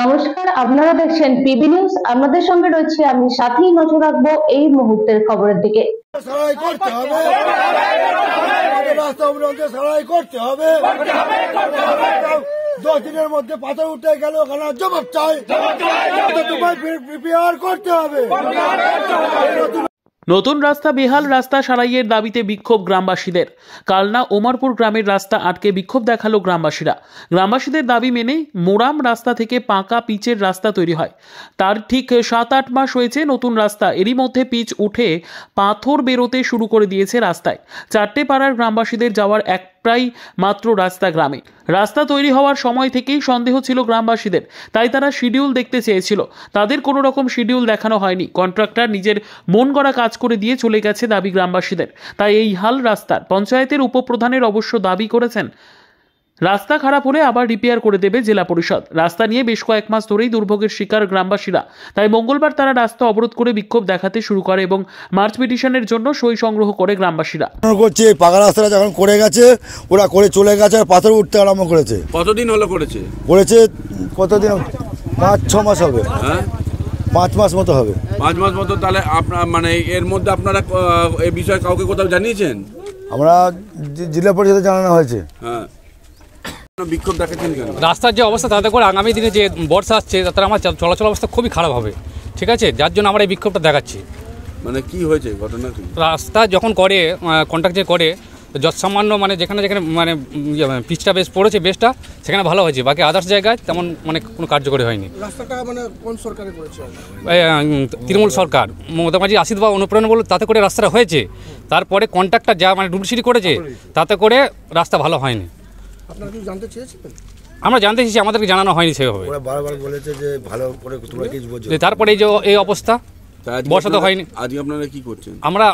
নমস্কার, আপনারা দেখছেন পিবি নিউজ। আমাদের সঙ্গে রয়েছে আমি সাথী। নজর রাখবো এই মুহূর্তের খবরের দিকে। দশ দিনের মধ্যে পাথর উঠে গেল, জবাব চাই, প্রিপেয়ার করতে হবে। নতুন রাস্তা বেহাল, রাস্তা সারাইয়ের দাবিতে বিক্ষোভ গ্রামবাসীদের। কালনা ওমরপুর গ্রামের রাস্তা আটকে বিক্ষোভ দেখালো গ্রামবাসীরা। গ্রামবাসীদের দাবি মেনে মোরাম রাস্তা থেকে পাকা পিচের রাস্তা তৈরি হয়। তার ঠিক 7-8 মাস হয়েছে নতুন রাস্তা, এরই মধ্যে পিচ উঠে পাথর বেরোতে শুরু করে দিয়েছে রাস্তায়। 4টে পাড়ার গ্রামবাসীদের যাওয়ার প্রায় মাত্র রাস্তা গ্রামে। রাস্তা তৈরি হওয়ার সময় থেকেই সন্দেহ ছিল গ্রামবাসীদের, তাই তারা শিডিউল দেখতে চেয়েছিল। তাদের কোনো রকম শিডিউল দেখানো হয়নি। কন্ট্রাক্টর নিজের মন গড়া কাজ করে দিয়ে চলে গেছে দাবি গ্রামবাসীদের। তাই এই হাল রাস্তার। পঞ্চায়েতের উপপ্রধানের অবশ্য দাবি করেছেন রাস্তা খারাপ হলে আবার রিপেয়ার করে দেবে জেলা পরিষদ। রাস্তা নিয়ে বেশ কয়েক মাস ধরেই দুর্ভোগের শিকার গ্রামবাসীরা। তাই মঙ্গলবার তারা রাস্তা অবরোধ করে বিক্ষোভ দেখাতে শুরু করে এবং মার্চ পিটিশনের জন্য সই সংগ্রহ করে গ্রামবাসীরা। করছে পাকা রাস্তাটা যখন করে গেছে, ওরা করে চলে গেছে আর পাথর উঠতে আরম্ভ করেছে। কতদিন হলো করেছে? কতদিন? 5-6 মাস হবে। হ্যাঁ, 5 মাস মতো হবে। 5 মাস মতো। তাহলে আপনার মানে এর মধ্যে আপনারা এই বিষয়ে কাউকে কোথাও জানিয়েছেন? আমরা জেলা পরিষদে জানানো হয়েছে। হ্যাঁ, বিক্ষোভ দেখাচ্ছেন কেন? রাস্তার যে অবস্থা, তাতে করে আগামী দিনে যে বর্ষা আসছে তাতে আমার চলাচল অবস্থা খুবই খারাপ হবে। ঠিক আছে, যার জন্য আমরা এই বিক্ষোভটা দেখাচ্ছি। মানে কি হয়েছে ঘটনা? রাস্তা যখন করে কন্ট্রাক্ট যে করে যৎসামান্য মানে যেখানে মানে পিচটা বেশ পড়েছে, বেশটা সেখানে ভালো হয়েছে, বাকি আদার্স জায়গায় তেমন মানে কোনো কার্যকরী হয়নি। রাস্তাটা মানে কোন সরকারে করেছে? তৃণমূল সরকার, মমতা ব্যানার্জি আশীর্বাদ বা অনুপ্রেরণা বলে তাতে করে রাস্তাটা হয়েছে। তারপরে কন্ট্রাক্টর যা মানে ডুবলিসিটি করেছে তাতে করে রাস্তা ভালো হয়নি। আপনারা কি জানতে চেয়েছিলেন? আমরা জানতে চেয়েছি, আমাদেরকে জানানো হয়নি সেভাবে। ওরা বারবার বলেছে যে ভালো করে তোমরা কিছু বলছো। তারপরে এই যে এই অবস্থা, বর্ষা তো হয়নি। আজকে আপনারা কি করছেন? আমরা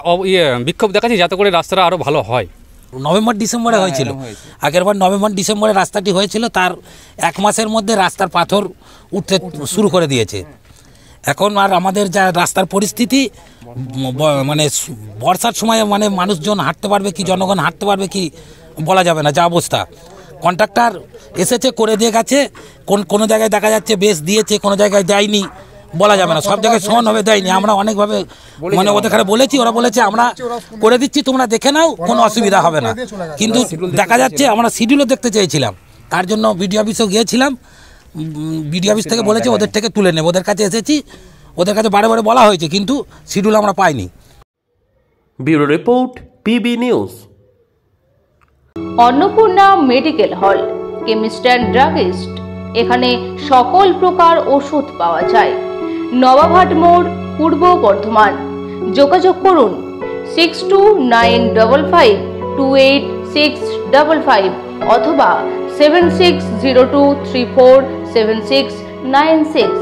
বিক্ষোভ দেখাচ্ছি যাতে করে রাস্তাটা আরও ভালো হয়। নভেম্বর ডিসেম্বরে হয়েছিল, আগেরবার নভেম্বর ডিসেম্বরে রাস্তাটি হয়েছিল। তার 1 মাসের মধ্যে রাস্তার পাথর উঠতে শুরু করে দিয়েছে। এখন আর আমাদের যা রাস্তার পরিস্থিতি, মানে বর্ষার সময় মানে মানুষজন হাঁটতে পারবে কি, জনগণ হাঁটতে পারবে কি বলা যাবে না। যা অবস্থা, কন্ট্রাক্টর এসেছে করে দিয়ে গেছে, কোনো জায়গায় দেখা যাচ্ছে বেশ দিয়েছে, কোনো জায়গায় দেয়নি, বলা যাবে না। সব জায়গায় সমানভাবে দেয়নি। আমরা অনেকভাবে মানে ওদের বলেছি, ওরা বলেছে আমরা করে দিচ্ছি, তোমরা দেখে নাও, কোনো অসুবিধা হবে না। কিন্তু দেখা যাচ্ছে আমরা শিডিউলও দেখতে চেয়েছিলাম, তার জন্য বিডিও অফিসেও গিয়েছিলাম। বিডিও অফিস থেকে বলেছে ওদের থেকে তুলে নেব। ওদের কাছে এসেছি, ওদের কাছে বারে বারে বলা হয়েছে, কিন্তু শিডিউল আমরা পাইনি। Bureau report, PB news. Annapurna medical hall, chemist and druggist. এখানে সকল প্রকার ওষুধ পাওয়া যায়। নবাবহাট মোড়, পূর্ব বর্ধমান। যোগাযোগ করুন 6295528655 অথবা 7602347696।